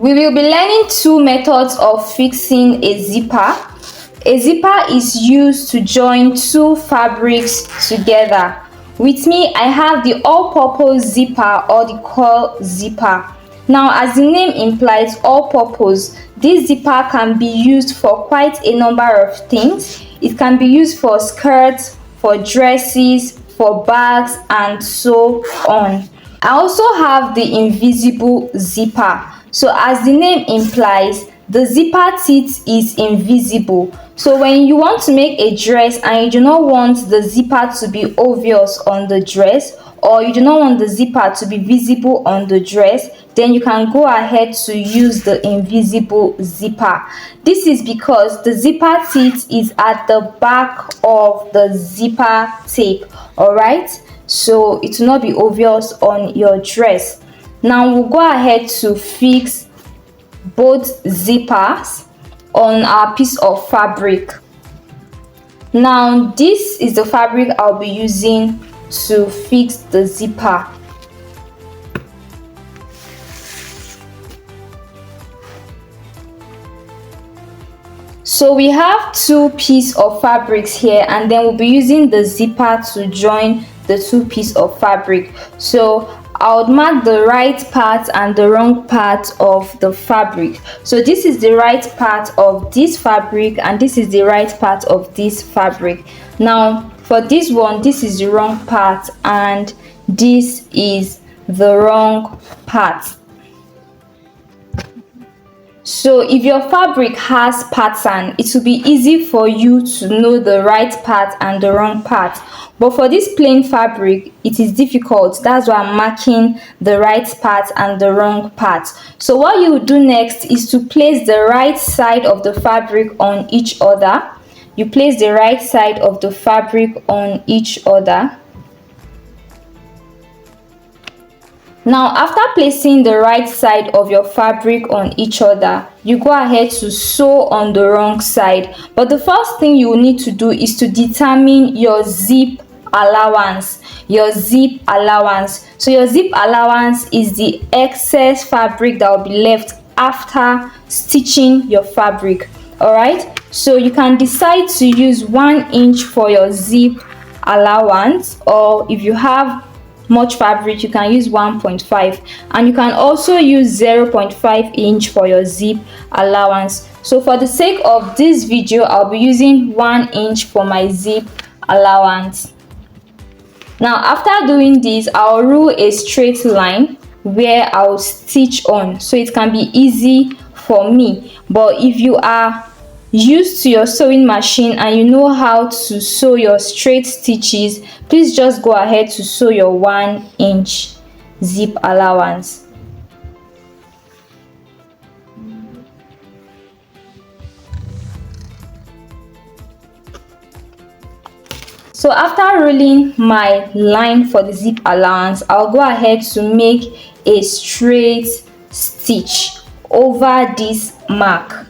We will be learning two methods of fixing a zipper. A zipper is used to join two fabrics together. With me, I have the all-purpose zipper or the coil zipper. Now, as the name implies, all-purpose, this zipper can be used for quite a number of things. It can be used for skirts, for dresses, for bags, and so on. I also have the invisible zipper. So as the name implies, the zipper teeth is invisible. So when you want to make a dress and you do not want the zipper to be obvious on the dress, or you do not want the zipper to be visible on the dress, then you can go ahead to use the invisible zipper. This is because the zipper teeth is at the back of the zipper tape. All right, so it will not be obvious on your dress. Now we'll go ahead to fix both zippers on our piece of fabric. Now this is the fabric I'll be using to fix the zipper. So we have two pieces of fabrics here, and then we'll be using the zipper to join the two pieces of fabric. So I would mark the right part and the wrong part of the fabric. So this is the right part of this fabric and this is the right part of this fabric. Now for this one, this is the wrong part and this is the wrong part. So if your fabric has pattern, it will be easy for you to know the right part and the wrong part. But for this plain fabric, it is difficult. That's why I'm marking the right part and the wrong part. So what you will do next is to place the right side of the fabric on each other. You place the right side of the fabric on each other. Now, after placing the right side of your fabric on each other, you go ahead to sew on the wrong side. But the first thing you will need to do is to determine your zip allowance. Your zip allowance. So your zip allowance is the excess fabric that will be left after stitching your fabric. All right. So you can decide to use 1 inch for your zip allowance, or if you have much fabric, you can use 1.5, and you can also use 0.5 inch for your zip allowance. So for the sake of this video, I'll be using 1 inch for my zip allowance. Now after doing this, I'll rule a straight line where I'll stitch on, so it can be easy for me. But if you are used to your sewing machine and you know how to sew your straight stitches, please just go ahead to sew your 1 inch zip allowance. So after rolling my line for the zip allowance, I'll go ahead to make a straight stitch over this mark.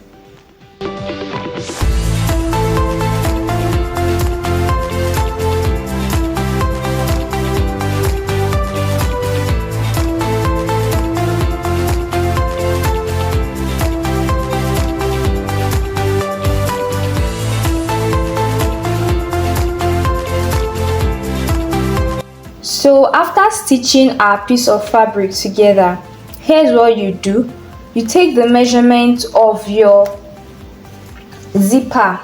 So after stitching our piece of fabric together, here's what you do. You take the measurement of your zipper.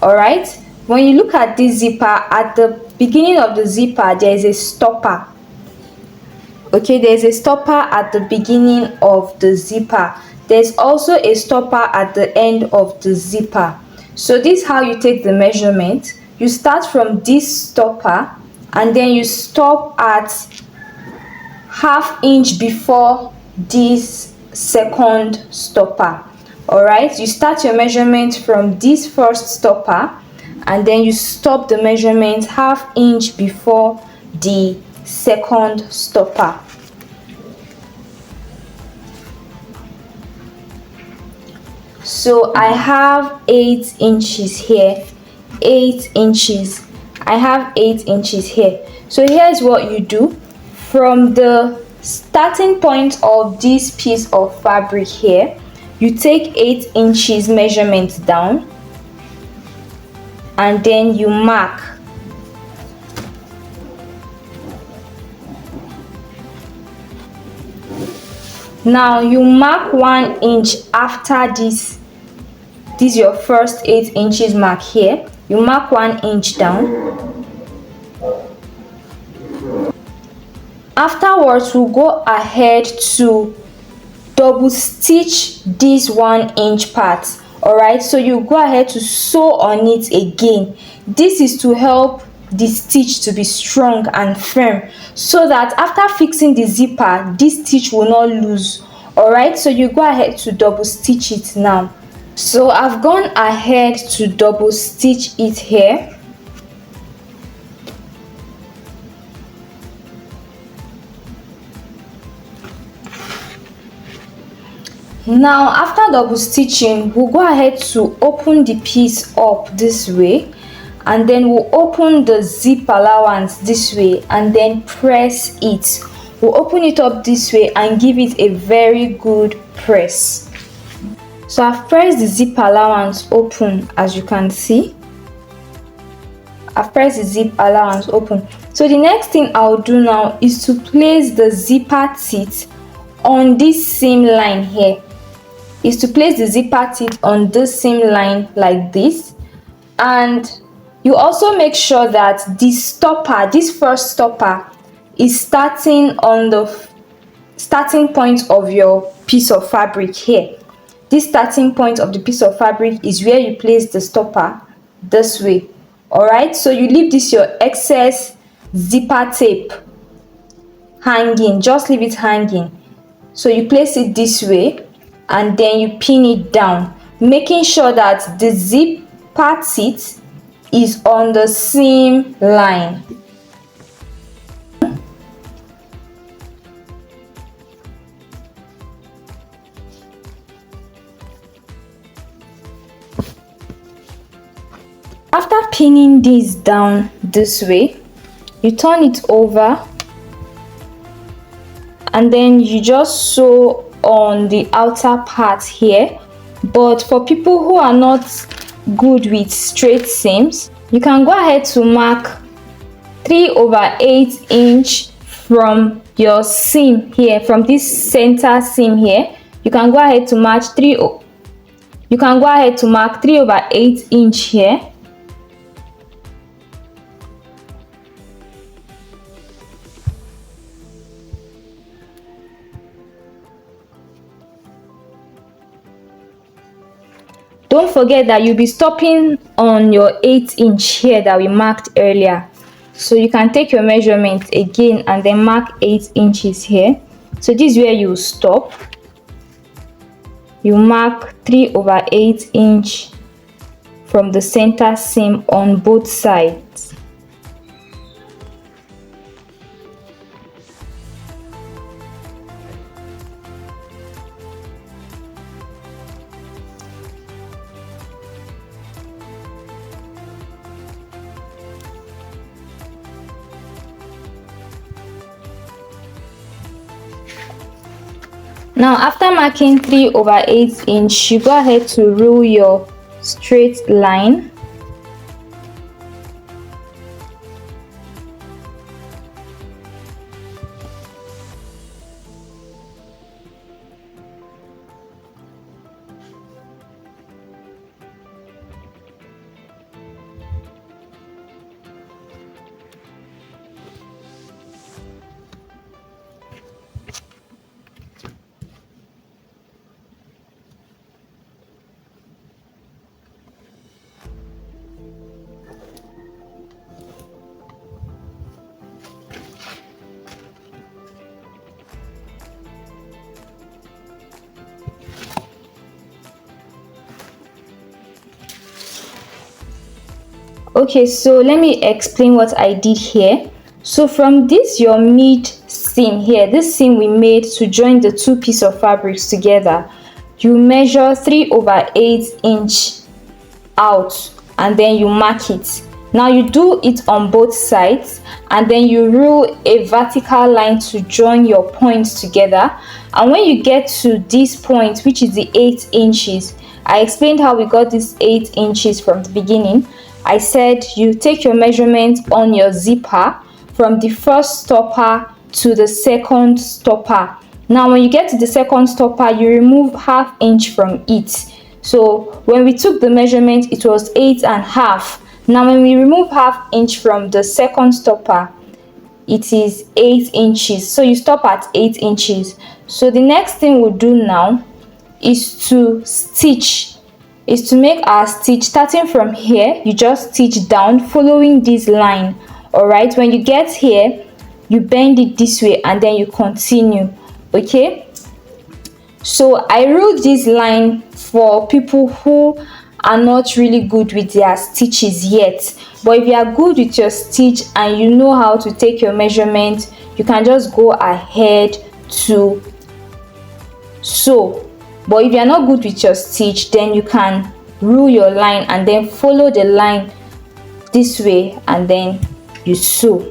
All right, when you look at this zipper, at the beginning of the zipper there is a stopper. Okay, there's a stopper at the beginning of the zipper. There's also a stopper at the end of the zipper. So this is how you take the measurement. You start from this stopper and then you stop at ½ inch before this second stopper. All right, you start your measurement from this first stopper and then you stop the measurement ½ inch before the second stopper. So I have 8 inches here, 8 inches. I have 8 inches here. So here's what you do. From the Starting point of this piece of fabric here, you take 8 inches measurement down and then you mark. Now you mark 1 inch after this is your first 8 inches mark here. You mark 1 inch down. Afterwards, we'll go ahead to double stitch this 1 inch part. Alright, so you go ahead to sew on it again. This is to help the stitch to be strong and firm, so that after fixing the zipper, this stitch will not lose. Alright, so you go ahead to double stitch it now. So I've gone ahead to double stitch it here. Now after double stitching, we'll go ahead to open the piece up this way, and then we'll open the zip allowance this way and then press it. We'll open it up this way and give it a very good press. So I've pressed the zip allowance open, as you can see. I've pressed the zip allowance open. So the next thing I'll do now is to place the zipper teeth on this seam line here. Is to place the zipper teeth on this seam line like this, and you also make sure that the stopper, this first stopper, is starting on the starting point of your piece of fabric here. This starting point of the piece of fabric is where you place the stopper this way. Alright, so you leave this your excess zipper tape hanging, just leave it hanging. So you place it this way and then you pin it down, making sure that the zipper teeth is on the seam line. After pinning this down this way, you turn it over and then you just sew on the outer part here. But for people who are not good with straight seams, you can go ahead to mark 3/8 inch from your seam here, from this center seam here. You can go ahead to mark 3/8 inch here. Don't forget that you'll be stopping on your 8 inch here that we marked earlier. So you can take your measurement again and then mark 8 inches here. So this is where you stop. You mark 3/8 inch from the center seam on both sides. Now after marking 3/8 inch, you go ahead to rule your straight line. Okay, so let me explain what I did here. So from this your mid seam here, this seam we made to join the two pieces of fabrics together, you measure 3/8 inch out and then you mark it. Now you do it on both sides, and then you rule a vertical line to join your points together. And when you get to this point, which is the 8 inches, I explained how we got this 8 inches from the beginning. I said you take your measurement on your zipper from the first stopper to the second stopper. Now when you get to the second stopper, you remove ½ inch from it. So when we took the measurement, it was 8.5. Now when we remove ½ inch from the second stopper, it is 8 inches. So you stop at 8 inches. So the next thing we'll do now is to stitch, is to make our stitch. Starting from here, you just stitch down following this line. All right, when you get here, you bend it this way and then you continue. Okay, so I ruled this line for people who are not really good with their stitches yet, but if you are good with your stitch and you know how to take your measurement, you can just go ahead to sew. But if you are not good with your stitch, then you can rule your line and then follow the line this way and then you sew.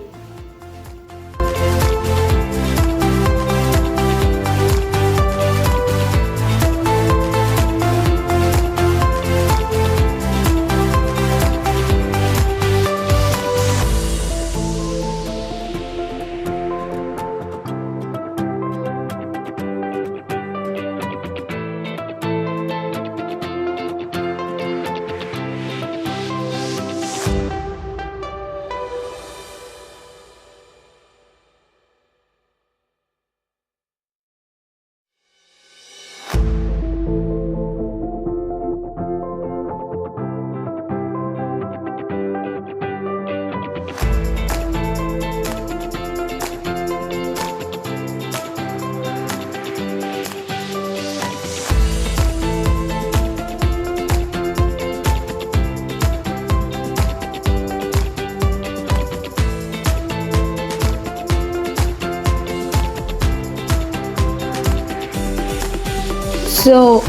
So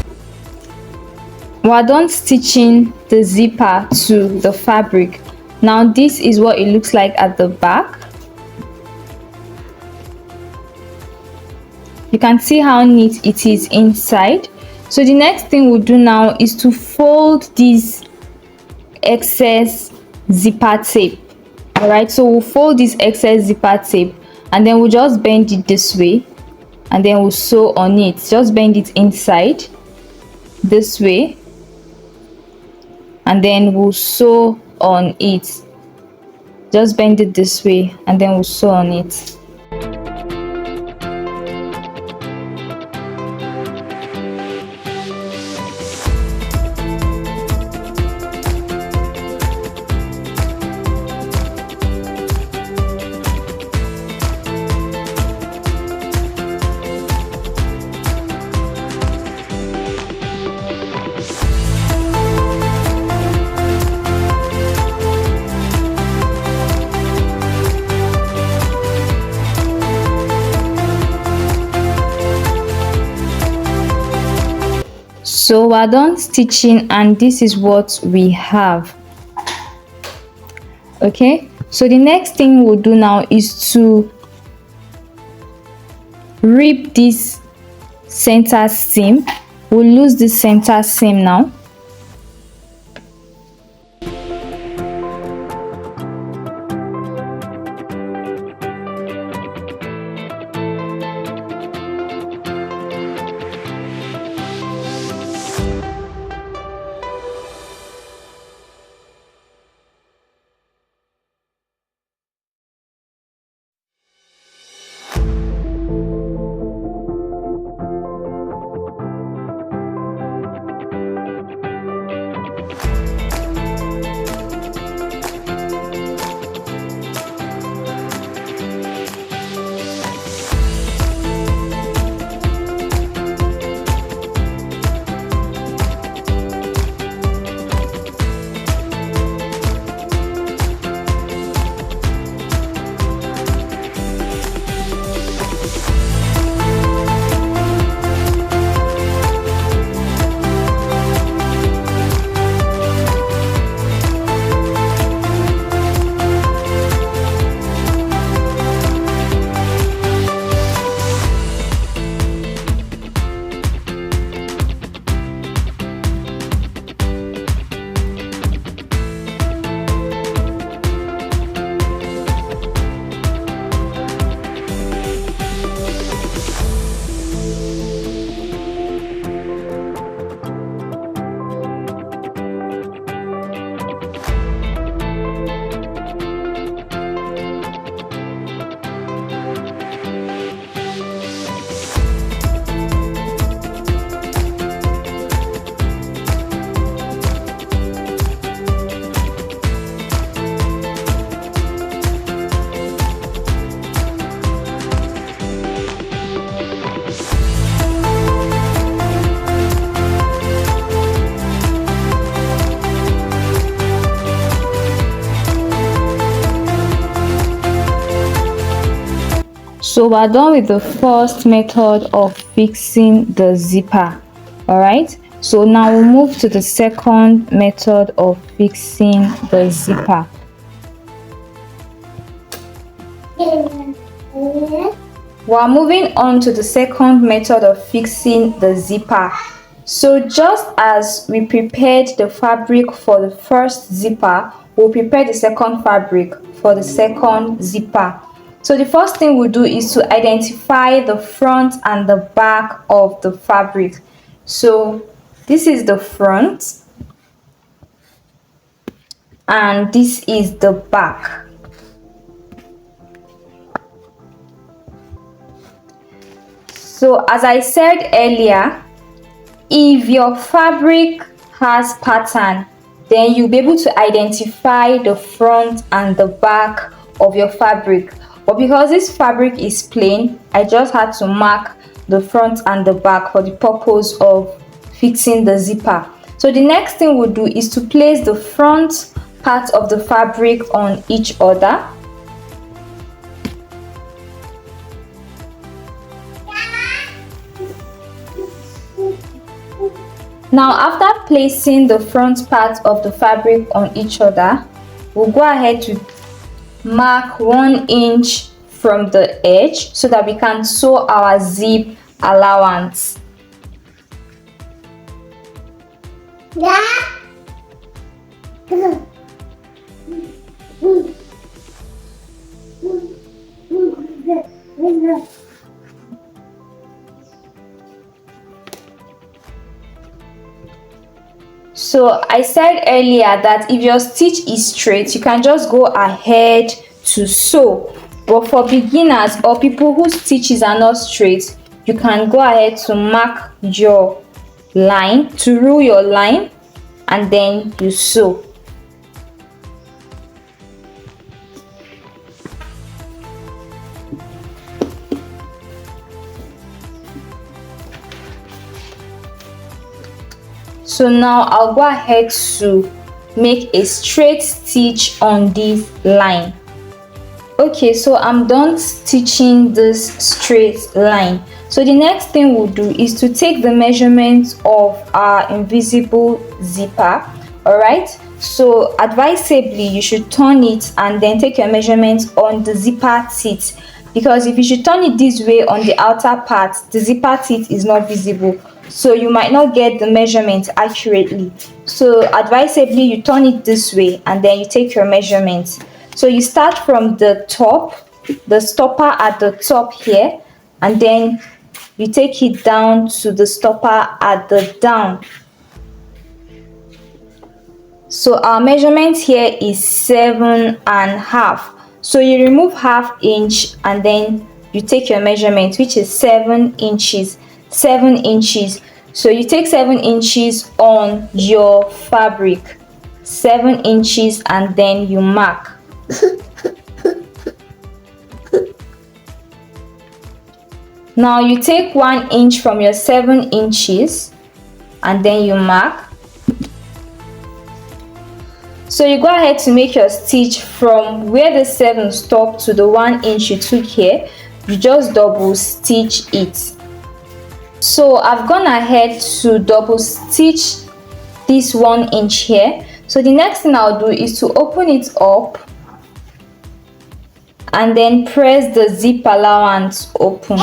we're done stitching the zipper to the fabric. Now this is what it looks like at the back. You can see how neat it is inside. So the next thing we'll do now is to fold this excess zipper tape. All right, so we'll fold this excess zipper tape and then we'll just bend it this way and then we'll sew on it. Just bend it inside this way and then we'll sew on it. Just bend it this way and then we'll sew on it. So we're done stitching and this is what we have. Okay, so the next thing we'll do now is to rip this center seam. We'll lose the center seam now. So we're done with the first method of fixing the zipper. All right, so now we'll move to the second method of fixing the zipper. We're moving on to the second method of fixing the zipper. So just as we prepared the fabric for the first zipper, we'll prepare the second fabric for the second zipper. So the first thing we'll do is to identify the front and the back of the fabric. So this is the front and this is the back. So as I said earlier, if your fabric has pattern, then you'll be able to identify the front and the back of your fabric. But because this fabric is plain, I just had to mark the front and the back for the purpose of fixing the zipper. So the next thing we'll do is to place the front part of the fabric on each other. Now after placing the front part of the fabric on each other, we'll go ahead to mark 1 inch from the edge so that we can sew our zip allowance. So I said earlier that if your stitch is straight, you can just go ahead to sew. But for beginners or people whose stitches are not straight, you can go ahead to mark your line, to rule your line, and then you sew. So now I'll go ahead to make a straight stitch on this line. Okay, so I'm done stitching this straight line. So the next thing we'll do is to take the measurements of our invisible zipper. All right, so advisably you should turn it and then take your measurements on the zipper teeth, because if you should turn it this way on the outer part, the zipper teeth is not visible, so you might not get the measurement accurately. So advisably you turn it this way and then you take your measurements. So you start from the top, the stopper at the top here, and then you take it down to the stopper at the down. So our measurement here is 7.5. So you remove ½ inch and then you take your measurement, which is 7 inches. 7 inches. So you take 7 inches on your fabric, 7 inches, and then you mark. Now you take 1 inch from your 7 inches and then you mark. So you go ahead to make your stitch from where the 7 stopped to the 1 inch you took here. You just double stitch it. So I've gone ahead to double stitch this 1 inch here. So the next thing I'll do is to open it up and then press the zip allowance open.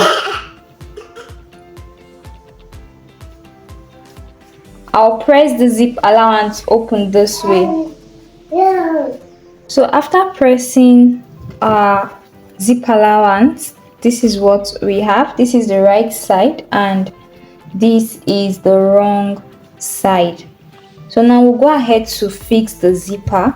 I'll press the zip allowance open this way. So after pressing our zip allowance, this is what we have. This is the right side and this is the wrong side. So now we'll go ahead to fix the zipper.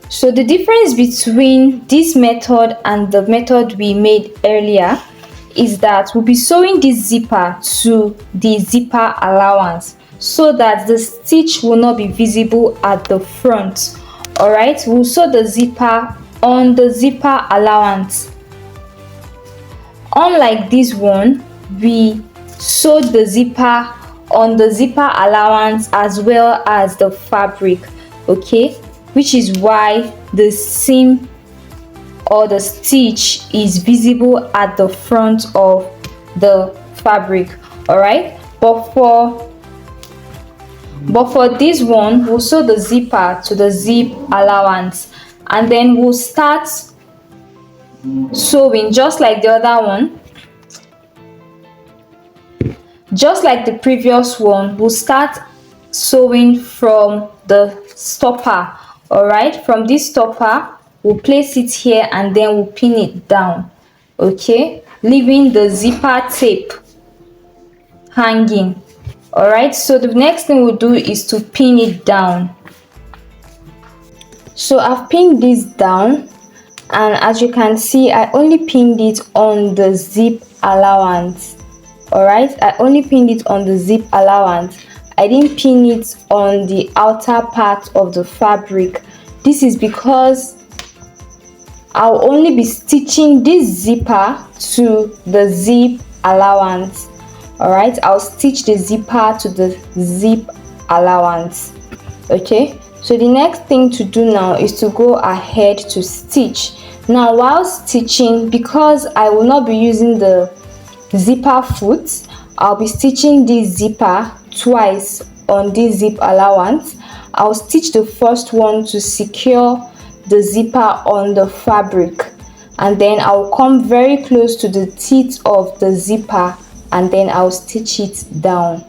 So the difference between this method and the method we made earlier is that we'll be sewing this zipper to the zipper allowance so that the stitch will not be visible at the front. All right, we'll sew the zipper on the zipper allowance. Unlike this one, we sewed the zipper on the zipper allowance as well as the fabric, okay, which is why the seam or the stitch is visible at the front of the fabric. All right, but for this one, we'll sew the zipper to the zip allowance, and then we'll start sewing just like the other one. Just like the previous one, we'll start sewing from the stopper. All right, from this stopper we'll place it here and then we'll pin it down, okay, leaving the zipper tape hanging. All right, so the next thing we'll do is to pin it down. So I've pinned this down, and as you can see, I only pinned it on the zip allowance. All right, I only pinned it on the zip allowance. I didn't pin it on the outer part of the fabric. This is because I'll only be stitching this zipper to the zip allowance. All right, I'll stitch the zipper to the zip allowance. Okay, so the next thing to do now is to go ahead to stitch. Now while stitching, because I will not be using the zipper foot, I'll be stitching this zipper twice on this zip allowance. I'll stitch the first one to secure the zipper on the fabric, and then I'll come very close to the teeth of the zipper and then I'll stitch it down.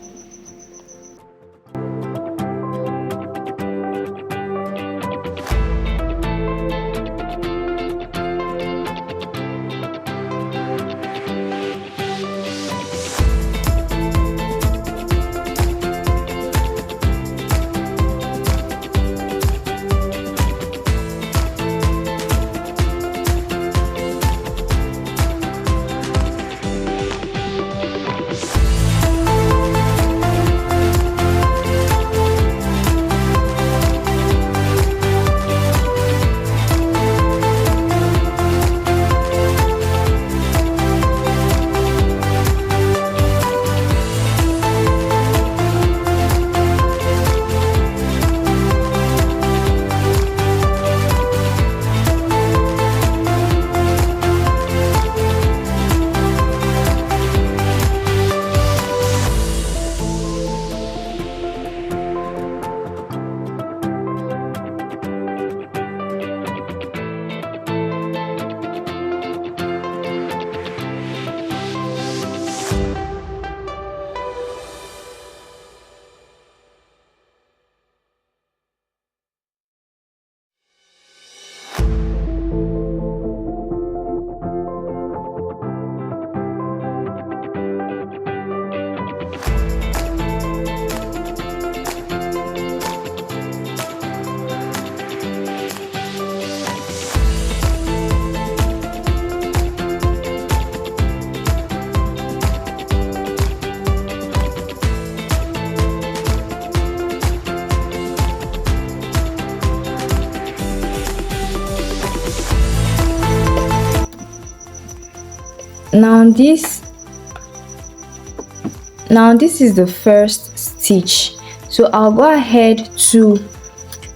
Now this is the first stitch, so I'll go ahead to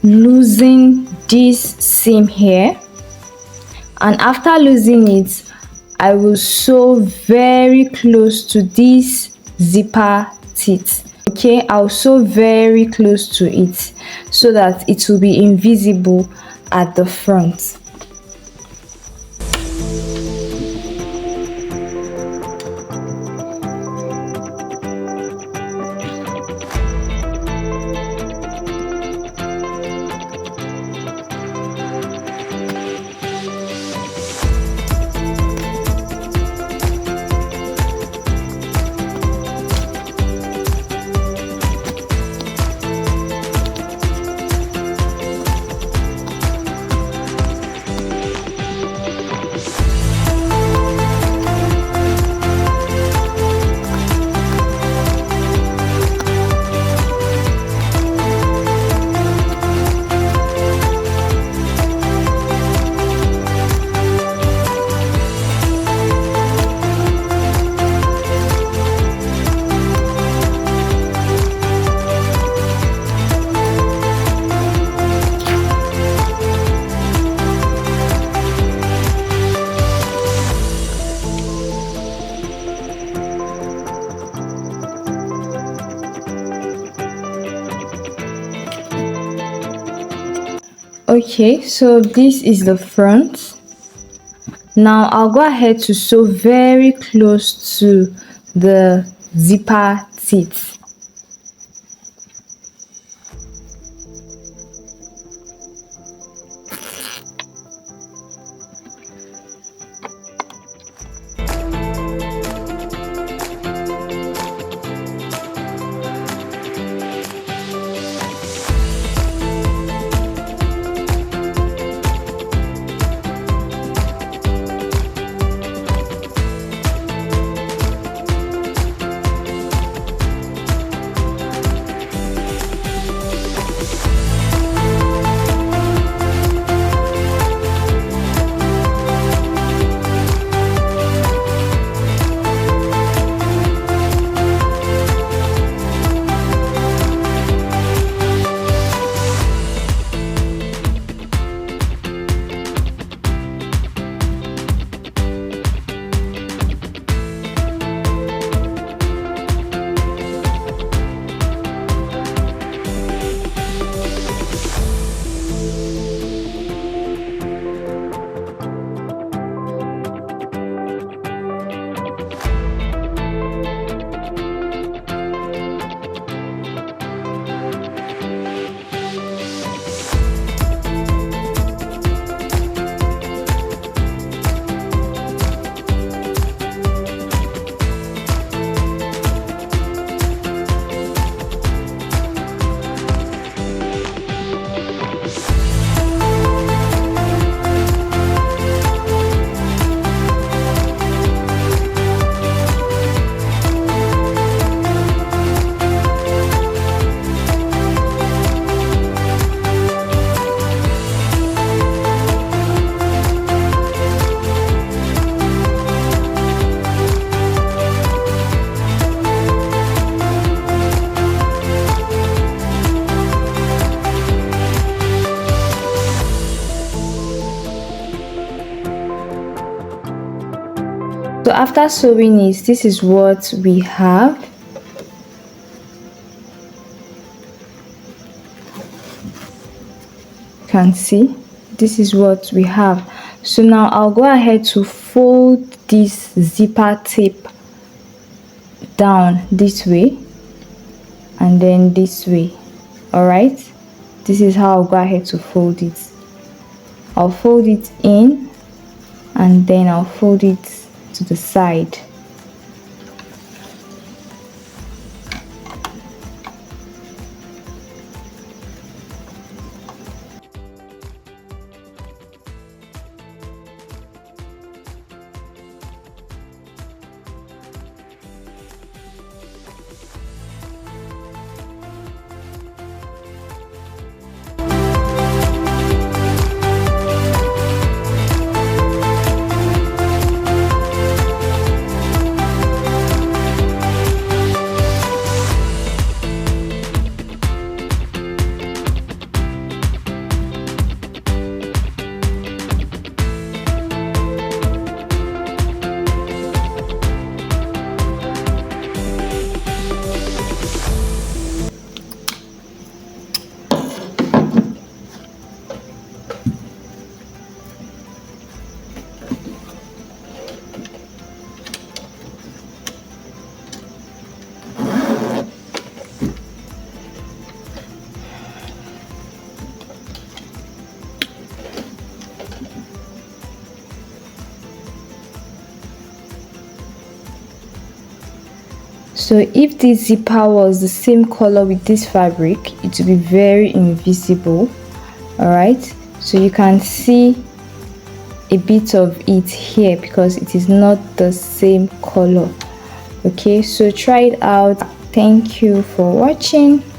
loosen this seam here, and after loosening it I will sew very close to this zipper teeth. Okay, I'll sew very close to it so that it will be invisible at the front. Okay, so this is the front. Now I'll go ahead to sew very close to the zipper teeth. So after sewing it, this is what we have. You can see this is what we have. So now I'll go ahead to fold this zipper tape down this way and then this way. All right, this is how I'll go ahead to fold it. I'll fold it in and then I'll fold it to the side. So if this zipper was the same color with this fabric, it would be very invisible. All right, so you can see a bit of it here because it is not the same color. Okay, so try it out. Thank you for watching.